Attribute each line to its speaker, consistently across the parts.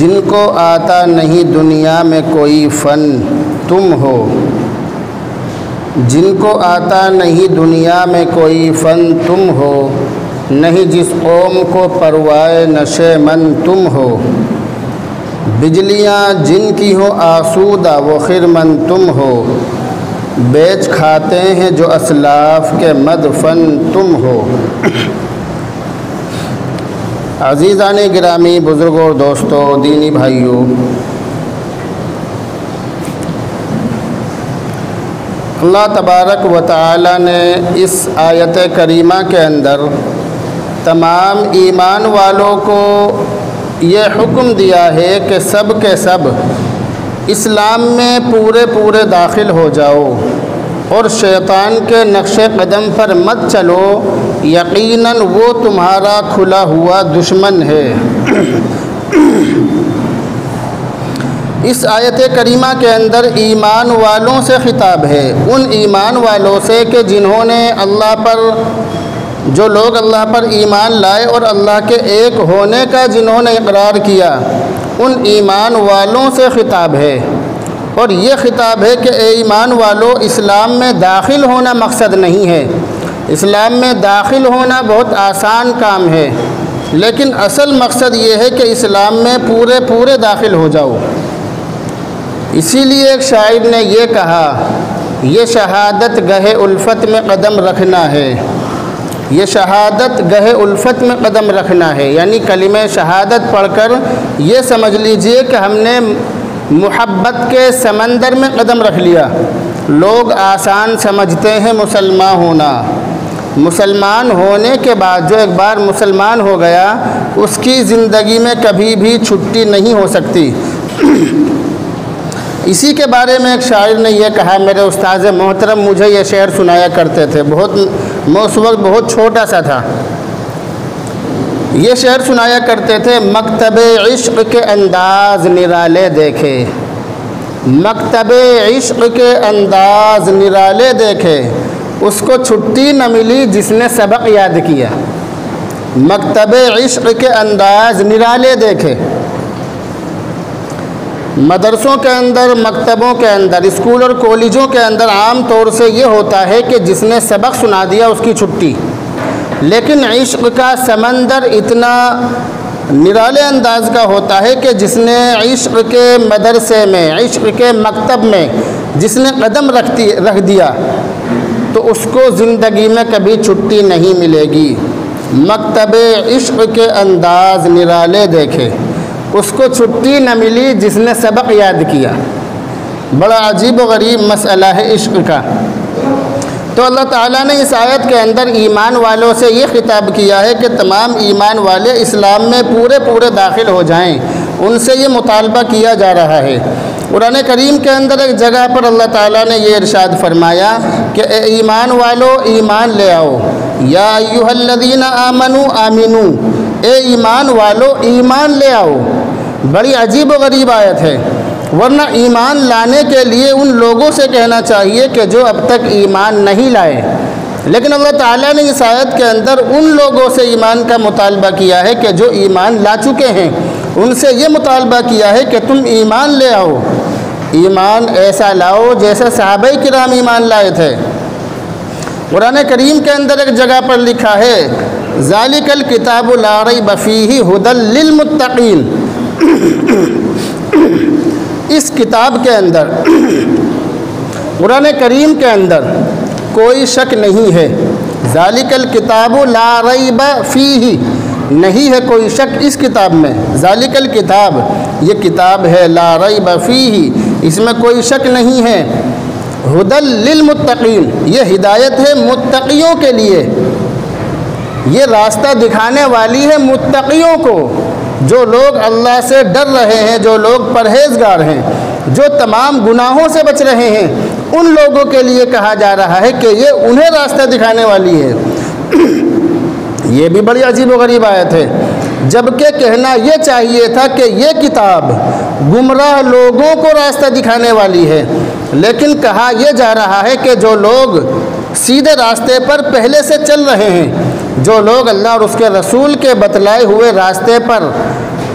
Speaker 1: جن کو آتا نہیں دنیا میں کوئی فن تم ہو، جن کو آتا نہیں دنیا میں کوئی فن تم ہو، نہیں جس قوم کو پروائے نشے من تم ہو، بجلیاں جن کی ہو آسودہ وہ خرمن تم ہو، بیچ کھاتے ہیں جو اسلاف کے مدفن تم ہو۔ عزیزان گرامی، بزرگوں اور دوستوں، دینی بھائیوں، اللہ تبارک و تعالی نے اس آیت کریمہ کے اندر تمام ایمان والوں کو یہ حکم دیا ہے کہ سب کے سب اسلام میں پورے داخل ہو جاؤ اور شیطان کے نقش قدم پر مت چلو، یقیناً وہ تمہارا کھلا ہوا دشمن ہے۔ اس آیت کریمہ کے اندر ایمان والوں سے خطاب ہے، ان ایمان والوں سے کہ جنہوں نے جو لوگ اللہ پر ایمان لائے اور اللہ کے ایک ہونے کا جنہوں نے اقرار کیا، ان ایمان والوں سے خطاب ہے۔ اور یہ خطاب ہے کہ اے ایمان والو، اسلام میں داخل ہونا مقصد نہیں ہے، اسلام میں داخل ہونا بہت آسان کام ہے، لیکن اصل مقصد یہ ہے کہ اسلام میں پورے داخل ہو جاؤ۔ اسی لیے ایک شاعر نے یہ کہا، یہ شہادت گہے الفت میں قدم رکھنا ہے، یہ شہادت گہے الفت میں قدم رکھنا ہے، یعنی کلمہ شہادت پڑھ کر یہ سمجھ لیجئے کہ ہم نے محبت کے سمندر میں قدم رکھ لیا۔ لوگ آسان سمجھتے ہیں مسلمان ہونا، مسلمان ہونے کے بعد جو ایک بار مسلمان ہو گیا اس کی زندگی میں کبھی بھی چھٹی نہیں ہو سکتی۔ اسی کے بارے میں ایک شاعر نے یہ کہا، میرے استاذ محترم مجھے یہ شعر سنایا کرتے تھے، میں اس وقت بہت چھوٹا سا تھا، یہ شعر سنایا کرتے تھے، مکتب عشق کے انداز نرالے دیکھے، مکتب عشق کے انداز نرالے دیکھے، اس کو چھٹی نہ ملی جس نے سبق یاد کیا۔ مکتب عشق کے انداز نرالے دیکھے۔ مدرسوں کے اندر، مکتبوں کے اندر، اسکول اور کالجوں کے اندر عام طور سے یہ ہوتا ہے کہ جس نے سبق سنا دیا اس کی چھٹی، لیکن عشق کا سمندر اتنا نرالے انداز کا ہوتا ہے کہ جس نے عشق کے مدرسے میں، عشق کے مکتب میں جس نے قدم رکھ دیا تو اس کو زندگی میں کبھی چھٹی نہیں ملے گی۔ مکتب عشق کے انداز نرالے دیکھے، اس کو چھٹی نہ ملی جس نے سبق یاد کیا۔ بڑا عجیب و غریب مسئلہ ہے عشق کا۔ تو اللہ تعالیٰ نے اس آیت کے اندر ایمان والوں سے یہ خطاب کیا ہے کہ تمام ایمان والے اسلام میں پورے داخل ہو جائیں، ان سے یہ مطالبہ کیا جا رہا ہے۔ قرآن کریم کے اندر ایک جگہ پر اللہ تعالیٰ نے یہ ارشاد فرمایا کہ اے ایمان والو ایمان لے آؤ، یا ایھا الذین آمنوا آمنو، اے ایمان والو ایمان لے آؤ۔ بڑی عجیب و غریب آیت ہے، ورنہ ایمان لانے کے لیے ان لوگوں سے کہنا چاہیے کہ جو اب تک ایمان نہیں لائے، لیکن اللہ تعالیٰ نے اس آیت کے اندر ان لوگوں سے ایمان کا مطالبہ کیا ہے کہ جو ایمان لا چکے ہیں، ان سے یہ مطالبہ کیا ہے کہ تم ایمان لے آؤ، ایمان ایسا لاؤ جیسے صحابہ کرام ایمان لائے تھے۔ قرآن کریم کے اندر ایک جگہ پر لکھا ہے، ذالک الکتاب لا ریب فیہ ھدی للمتقین، اس کتاب کے اندر، قرآن کریم کے اندر کوئی شک نہیں ہے، ذالک الکتاب لا ریب فیہ، نہیں ہے کوئی شک اس کتاب میں، ذالک الکتاب، یہ کتاب ہے، لا ریب فیہ، اس میں کوئی شک نہیں ہے، ھدی للمتقین، یہ ہدایت ہے متقیوں کے لیے، یہ راستہ دکھانے والی ہے متقیوں کو، جو لوگ اللہ سے ڈر رہے ہیں، جو لوگ پرہیزگار ہیں، جو تمام گناہوں سے بچ رہے ہیں، ان لوگوں کے لیے کہا جا رہا ہے کہ یہ انہیں راستہ دکھانے والی ہے۔ یہ بھی بڑی عجیب و غریب آیت ہے، جبکہ کہنا یہ چاہیے تھا کہ یہ کتاب گمراہ لوگوں کو راستہ دکھانے والی ہے، لیکن کہا یہ جا رہا ہے کہ جو لوگ سیدھے راستے پر پہلے سے چل رہے ہیں، جو لوگ اللہ اور اس کے رسول کے بتلائے ہوئے راستے پر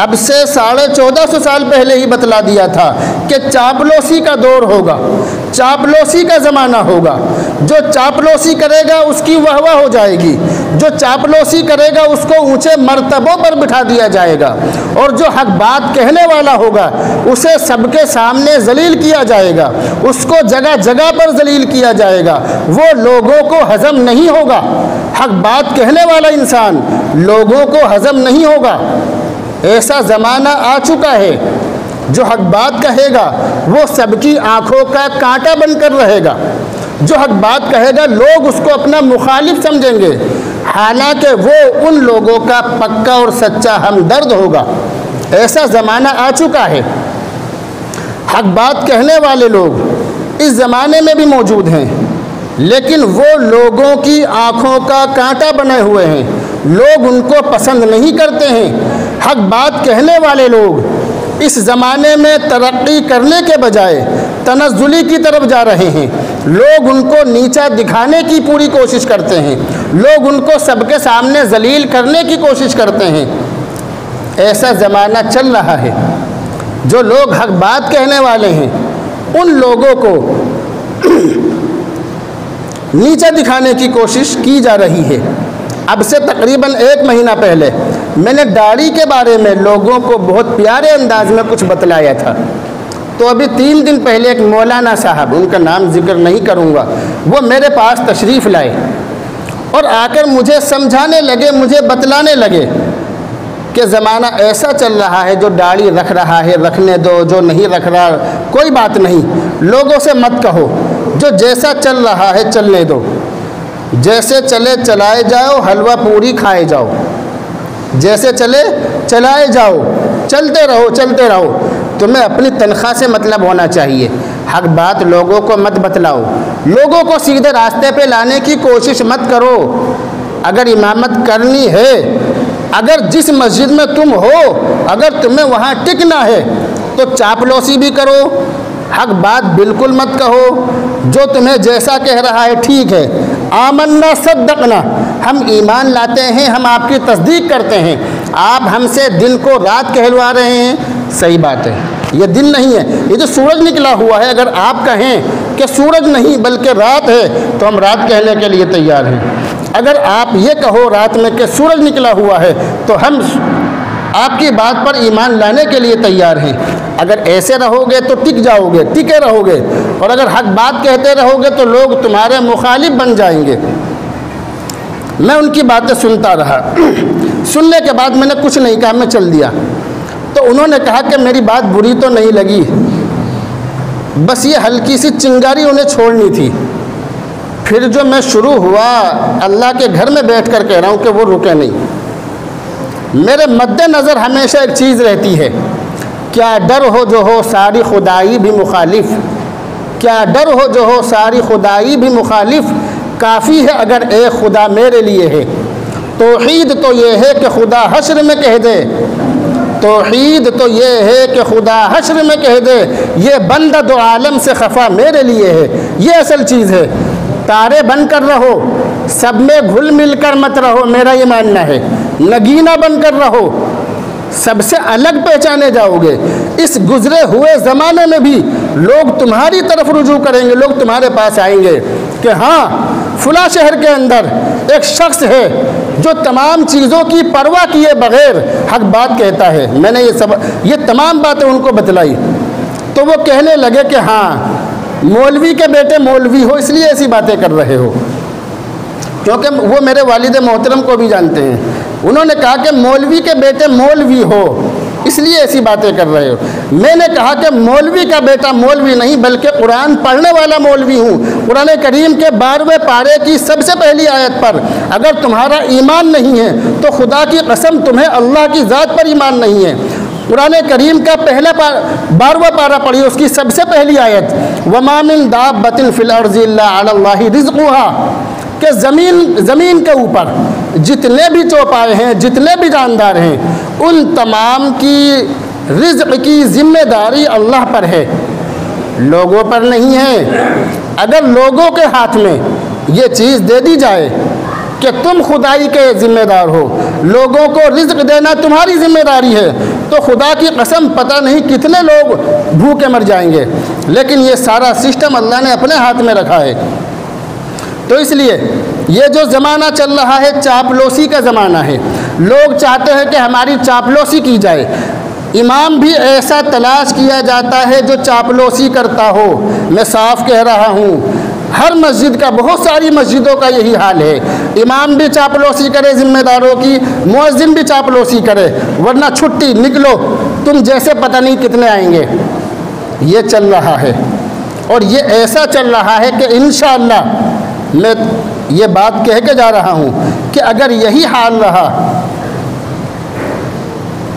Speaker 1: اب سے 1450 سال پہلے ہی بتلا دیا تھا کہ چاپلوسی کا دور ہوگا، چاپلوسی کا زمانہ ہوگا۔ جو چاپلوسی کرے گا اس کی واہ واہ ہو جائے گی، جو چاپلوسی کرے گا اس کو اونچے مرتبوں پر بٹھا دیا جائے گا، اور جو حق بات کہنے والا ہوگا اسے سب کے سامنے ذلیل کیا جائے گا، اس کو جگہ جگہ پر ذلیل کیا جائے گا۔ وہ لوگوں کو ہضم نہیں ہوگا، حق بات کہنے والا انسان لوگوں کو ہضم نہیں ہوگا۔ ایسا زمانہ آ چکا ہے، جو حق بات کہے گا وہ سب کی آنکھوں کا کانٹا بن کر رہے گا، جو حق بات کہے گا لوگ اس کو اپنا مخالف سمجھیں گے، حالانکہ وہ ان لوگوں کا پکا اور سچا ہمدرد ہوگا۔ ایسا زمانہ آ چکا ہے۔ حق بات کہنے والے لوگ اس زمانے میں بھی موجود ہیں، لیکن وہ لوگوں کی آنکھوں کا کانٹا بنے ہوئے ہیں، لوگ ان کو پسند نہیں کرتے ہیں۔ حق بات کہنے والے لوگ اس زمانے میں ترقی کرنے کے بجائے تنزلی کی طرف جا رہے ہیں، لوگ ان کو نیچا دکھانے کی پوری کوشش کرتے ہیں، لوگ ان کو سب کے سامنے ذلیل کرنے کی کوشش کرتے ہیں۔ ایسا زمانہ چل رہا ہے۔ جو لوگ حق بات کہنے والے ہیں ان لوگوں کو نیچا دکھانے کی کوشش کی جا رہی ہے۔ اب سے تقریباً 1 مہینہ پہلے میں نے داڑھی کے بارے میں لوگوں کو بہت پیارے انداز میں کچھ بتلایا تھا، تو ابھی 3 دن پہلے ایک مولانا صاحب، ان کا نام ذکر نہیں کروں گا، وہ میرے پاس تشریف لائے اور آ کر مجھے سمجھانے لگے، مجھے بتلانے لگے کہ زمانہ ایسا چل رہا ہے، جو داڑھی رکھ رہا ہے رکھنے دو، جو نہیں رکھ رہا کوئی بات نہیں، لوگوں سے مت کہو، جو جیسا چل رہا ہے چلنے دو، جیسے چلے چلائے جاؤ، حلوہ پوری کھائے جاؤ، جیسے چلے چلائے جاؤ، چلتے رہو چلتے رہو، تمہیں اپنی تنخواہ سے مطلب ہونا چاہیے۔ حق بات لوگوں کو مت بتلاؤ، لوگوں کو سیدھے راستے پہ لانے کی کوشش مت کرو۔ اگر امامت کرنی ہے، اگر جس مسجد میں تم ہو اگر تمہیں وہاں ٹکنا ہے تو چاپلوسی بھی کرو، حق بات بالکل مت کہو، جو تمہیں جیسا کہہ رہا ہے ٹھیک ہے، آمنا صدقنا، ہم ایمان لاتے ہیں، ہم آپ کی تصدیق کرتے ہیں، آپ ہم سے دن کو رات کہلوا رہے ہیں، صحیح بات ہے، یہ دن نہیں ہے، یہ جو سورج نکلا ہوا ہے، اگر آپ کہیں کہ سورج نہیں بلکہ رات ہے تو ہم رات کہنے کے لیے تیار ہیں۔ اگر آپ یہ کہو رات میں کہ سورج نکلا ہوا ہے تو ہم آپ کی بات پر ایمان لانے کے لیے تیار ہیں۔ اگر ایسے رہو گے تو ٹک جاؤ گے، ٹکے رہو گے، اور اگر حق بات کہتے رہو گے تو لوگ تمہارے مخالف بن جائیں گے۔ میں ان کی باتیں سنتا رہا، سننے کے بعد میں نے کچھ نہیں کہا، میں چل دیا۔ تو انہوں نے کہا کہ میری بات بری تو نہیں لگی، بس یہ ہلکی سی چنگاری انہیں چھوڑنی تھی۔ پھر جو میں شروع ہوا اللہ کے گھر میں بیٹھ کر کہہ رہا ہوں کہ وہ رکے نہیں۔ میرے مد نظر ہمیشہ ایک چیز رہتی ہے، کیا ڈر ہو جو ہو ساری خدائی بھی مخالف، کیا ڈر ہو جو ہو ساری خدائی بھی مخالف، کافی ہے اگر ایک خدا میرے لیے ہے۔ توحید تو یہ ہے کہ خدا حشر میں کہہ دے، توحید تو یہ ہے کہ خدا حشر میں کہہ دے، یہ بندہ دو عالم سے خفا میرے لیے ہے۔ یہ اصل چیز ہے۔ تارے بن کر رہو، سب میں گھل مل کر مت رہو، میرا یہ ماننا ہے۔ نگینا بن کر رہو، سب سے الگ پہچانے جاؤ گے۔ اس گزرے ہوئے زمانے میں بھی لوگ تمہاری طرف رجوع کریں گے، لوگ تمہارے پاس آئیں گے کہ ہاں فلاں شہر کے اندر ایک شخص ہے جو تمام چیزوں کی پرواہ کیے بغیر حق بات کہتا ہے۔ میں نے یہ تمام باتیں ان کو بتلائی تو وہ کہنے لگے کہ ہاں مولوی کے بیٹے مولوی ہو اس لیے ایسی باتیں کر رہے ہو، کیونکہ وہ میرے والد محترم کو بھی جانتے ہیں۔ انہوں نے کہا کہ مولوی کے بیٹے مولوی ہو اس لیے ایسی باتیں کر رہے ہو۔ میں نے کہا کہ مولوی کا بیٹا مولوی نہیں بلکہ قرآن پڑھنے والا مولوی ہوں۔ قرآن کریم کے 12ویں پارے کی سب سے پہلی آیت پر اگر تمہارا ایمان نہیں ہے تو خدا کی قسم تمہیں اللہ کی ذات پر ایمان نہیں ہے۔ قرآن کریم کا پہلا 12واں پارہ پڑھی، اس کی سب سے پہلی آیت وَمَا مِن دَابَّةٍ فِي الْأَرْضِ إِلَّا عَلَى اللَّهِ رِزْقُهَا، کہ زمین کے اوپر جتنے بھی چوپائے ہیں، جتنے بھی جاندار ہیں، ان تمام کی رزق کی ذمہ داری اللہ پر ہے، لوگوں پر نہیں ہے۔ اگر لوگوں کے ہاتھ میں یہ چیز دے دی جائے کہ تم خدائی کے ذمہ دار ہو، لوگوں کو رزق دینا تمہاری ذمہ داری ہے، تو خدا کی قسم پتہ نہیں کتنے لوگ بھوکے مر جائیں گے، لیکن یہ سارا سسٹم اللہ نے اپنے ہاتھ میں رکھا ہے۔ تو اس لیے یہ جو زمانہ چل رہا ہے چاپلوسی کا زمانہ ہے، لوگ چاہتے ہیں کہ ہماری چاپلوسی کی جائے، امام بھی ایسا تلاش کیا جاتا ہے جو چاپلوسی کرتا ہو۔ میں صاف کہہ رہا ہوں، ہر مسجد کا، بہت ساری مسجدوں کا یہی حال ہے، امام بھی چاپلوسی کرے ذمہ داروں کی، مؤذن بھی چاپلوسی کرے، ورنہ چھٹی نکلو، تم جیسے پتہ نہیں کتنے آئیں گے۔ یہ چل رہا ہے، اور یہ ایسا چل رہا ہے کہ انشاءاللہ میں یہ بات کہہ کے جا رہا ہوں کہ اگر یہی حال رہا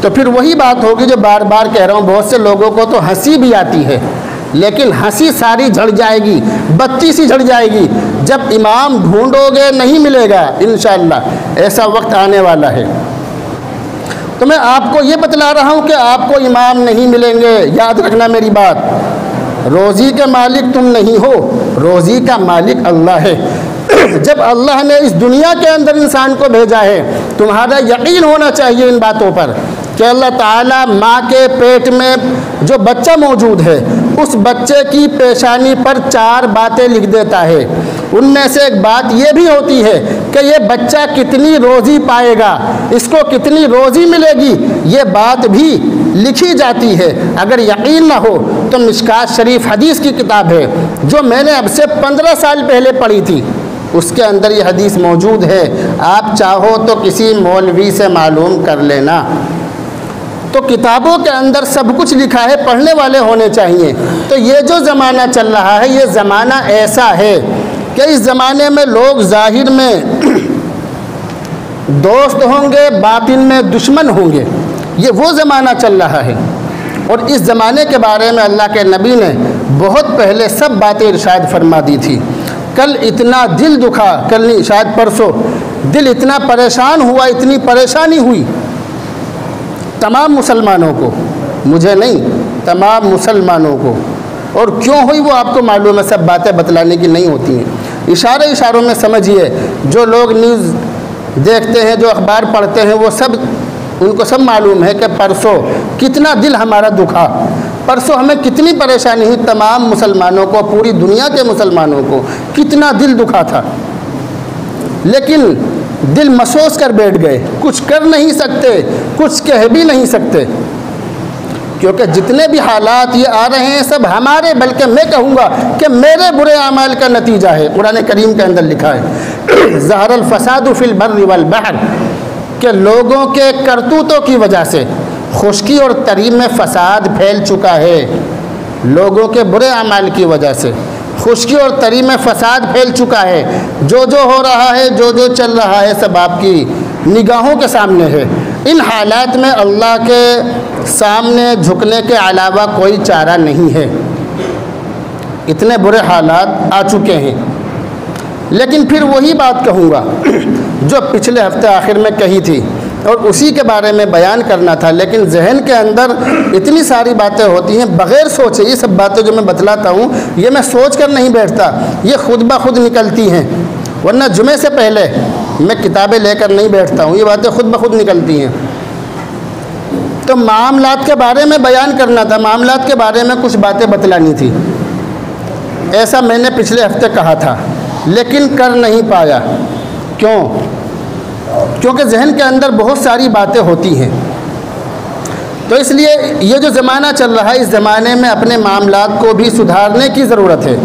Speaker 1: تو پھر وہی بات ہوگی جو بار بار کہہ رہا ہوں، بہت سے لوگوں کو تو ہنسی بھی آتی ہے، لیکن ہنسی ساری جھڑ جائے گی، بتی سی جھڑ جائے گی، جب امام ڈھونڈو گے نہیں ملے گا، انشاءاللہ ایسا وقت آنے والا ہے۔ تو میں آپ کو یہ بتلا رہا ہوں کہ آپ کو امام نہیں ملیں گے، یاد رکھنا میری بات، روزی کے مالک تم نہیں ہو، روزی کا مالک اللہ ہے۔ جب اللہ نے اس دنیا کے اندر انسان کو بھیجا ہے، تمہارا یقین ہونا چاہیے ان باتوں پر کہ اللہ تعالیٰ ماں کے پیٹ میں جو بچہ موجود ہے، اس بچے کی پیشانی پر 4 باتیں لکھ دیتا ہے۔ ان میں سے ایک بات یہ بھی ہوتی ہے کہ یہ بچہ کتنی روزی پائے گا، اس کو کتنی روزی ملے گی، یہ بات بھی لکھی جاتی ہے۔ اگر یقین نہ ہو تو مشکات شریف حدیث کی کتاب ہے جو میں نے اب سے 15 سال پہلے پڑھی تھی، اس کے اندر یہ حدیث موجود ہے، آپ چاہو تو کسی مولوی سے معلوم کر لینا۔ تو کتابوں کے اندر سب کچھ لکھا ہے، پڑھنے والے ہونے چاہیے۔ تو یہ جو زمانہ چل رہا ہے، یہ زمانہ ایسا ہے کہ اس زمانے میں لوگ ظاہر میں دوست ہوں گے، باطن میں دشمن ہوں گے، یہ وہ زمانہ چل رہا ہے۔ اور اس زمانے کے بارے میں اللہ کے نبی نے بہت پہلے سب باتیں ارشاد فرما دی تھی۔ کل اتنا دل دکھا، کل نہیں شاید پرسوں، دل اتنا پریشان ہوا، اتنی پریشانی ہوئی تمام مسلمانوں کو، مجھے نہیں، تمام مسلمانوں کو۔ اور کیوں ہوئی وہ آپ کو معلوم ہے، سب باتیں بتلانے کی نہیں ہوتی ہیں، اشاروں میں سمجھیے۔ جو لوگ نیوز دیکھتے ہیں، جو اخبار پڑھتے ہیں، وہ سب، ان کو سب معلوم ہے کہ پرسوں کتنا دل ہمارا دکھا، پرسوں ہمیں کتنی پریشانی ہوئی، تمام مسلمانوں کو، پوری دنیا کے مسلمانوں کو کتنا دل دکھا تھا، لیکن دل مسوس کر بیٹھ گئے، کچھ کر نہیں سکتے، کچھ کہہ بھی نہیں سکتے، کیونکہ جتنے بھی حالات یہ آ رہے ہیں سب ہمارے، بلکہ میں کہوں گا کہ میرے برے اعمال کا نتیجہ ہے۔ قرآن کریم کے اندر لکھا ہے ظہر الفساد فی البر والبحر، کہ لوگوں کے کرتوتوں کی وجہ سے خشکی اور تری میں فساد پھیل چکا ہے، لوگوں کے برے اعمال کی وجہ سے خشکی اور تری میں فساد پھیل چکا ہے۔ جو ہو رہا ہے، جو چل رہا ہے، سب آپ کی نگاہوں کے سامنے ہے۔ ان حالات میں اللہ کے سامنے جھکنے کے علاوہ کوئی چارہ نہیں ہے، اتنے برے حالات آ چکے ہیں۔ لیکن پھر وہی بات کہوں گا جو پچھلے ہفتے آخر میں کہی تھی، اور اسی کے بارے میں بیان کرنا تھا، لیکن ذہن کے اندر اتنی ساری باتیں ہوتی ہیں بغیر سوچے۔ یہ سب باتیں جو میں بتلاتا ہوں، یہ میں سوچ کر نہیں بیٹھتا، یہ خود بخود نکلتی ہیں، ورنہ جمعے سے پہلے میں کتابیں لے کر نہیں بیٹھتا ہوں، یہ باتیں خود بخود نکلتی ہیں۔ تو معاملات کے بارے میں بیان کرنا تھا، معاملات کے بارے میں کچھ باتیں بتلانی تھی، ایسا میں نے پچھلے ہفتے کہا تھا، لیکن کر نہیں پایا۔ کیوں؟ کیونکہ ذہن کے اندر بہت ساری باتیں ہوتی ہیں۔ تو اس لیے یہ جو زمانہ چل رہا ہے، اس زمانے میں اپنے معاملات کو بھی سدھارنے کی ضرورت ہے،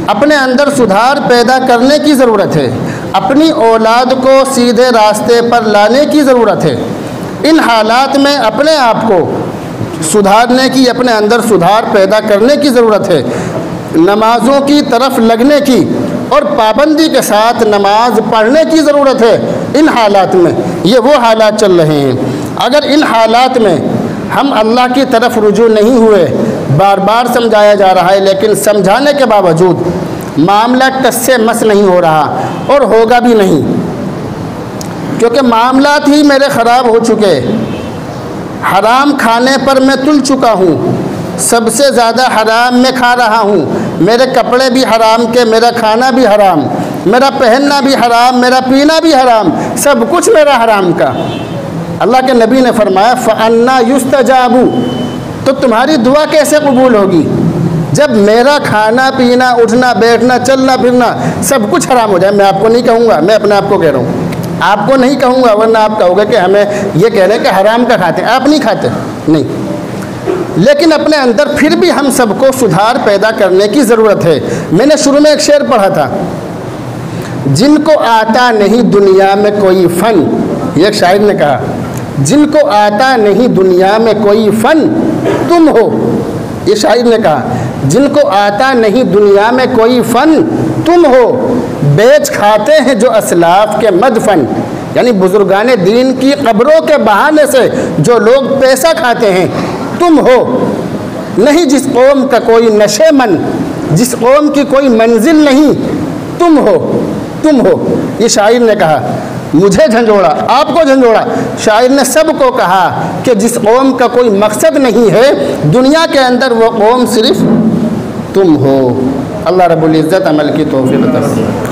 Speaker 1: اپنے اندر سدھار پیدا کرنے کی ضرورت ہے، اپنی اولاد کو سیدھے راستے پر لانے کی ضرورت ہے۔ ان حالات میں اپنے آپ کو سدھارنے کی، اپنے اندر سدھار پیدا کرنے کی ضرورت ہے، نمازوں کی طرف لگنے کی اور پابندی کے ساتھ نماز پڑھنے کی ضرورت ہے۔ ان حالات میں یہ وہ حالات چل رہے ہیں، اگر ان حالات میں ہم اللہ کی طرف رجوع نہیں ہوئے، بار بار سمجھایا جا رہا ہے، لیکن سمجھانے کے باوجود معاملہ ٹس سے مس نہیں ہو رہا، اور ہوگا بھی نہیں، کیونکہ معاملات ہی میرے خراب ہو چکے۔ حرام کھانے پر میں تل چکا ہوں، سب سے زیادہ حرام میں کھا رہا ہوں، میرے کپڑے بھی حرام کے، میرا کھانا بھی حرام، میرا پہننا بھی حرام، میرا پینا بھی حرام، سب کچھ میرا حرام کا۔ اللہ کے نبی نے فرمایا فَأَنَّا يُسْتَجَابُ، تو تمہاری دعا کیسے قبول ہوگی جب میرا کھانا پینا اٹھنا بیٹھنا چلنا پھرنا سب کچھ حرام ہو جائے؟ میں آپ کو نہیں کہوں گا، میں اپنے آپ کو کہہ رہا ہوں، آپ کو نہیں کہوں گا، ورنہ آپ کہو گے کہ ہمیں یہ کہہ رہے ہیں کہ حرام کا کھاتے ہیں۔ آپ نہیں کھاتے، نہیں، لیکن اپنے اندر پھر بھی ہم سب کو سدھار پیدا کرنے کی ضرورت ہے۔ میں نے شروع میں ایک شعر پڑھا تھا، جن کو آتا نہیں دنیا میں کوئی فن، یہ ایک شاعر نے کہا، جن کو آتا نہیں دنیا میں کوئی فن تم ہو، یہ شاعر نے کہا، جن کو آتا نہیں دنیا میں کوئی فن تم ہو، بیچ کھاتے ہیں جو اسلاف کے مدفن، یعنی بزرگان دین کی قبروں کے بہانے سے جو لوگ پیسہ کھاتے ہیں تم ہو، نہیں جس قوم کا کوئی نشے من، جس قوم کی کوئی منزل نہیں، تم ہو، تم ہو۔ یہ شاعر نے کہا، مجھے جھنجھوڑا، آپ کو جھنجھوڑا، شاعر نے سب کو کہا کہ جس قوم کا کوئی مقصد نہیں ہے دنیا کے اندر وہ قوم صرف تم ہو۔ اللہ رب العزت عمل کی توفیق عطا فرمائے۔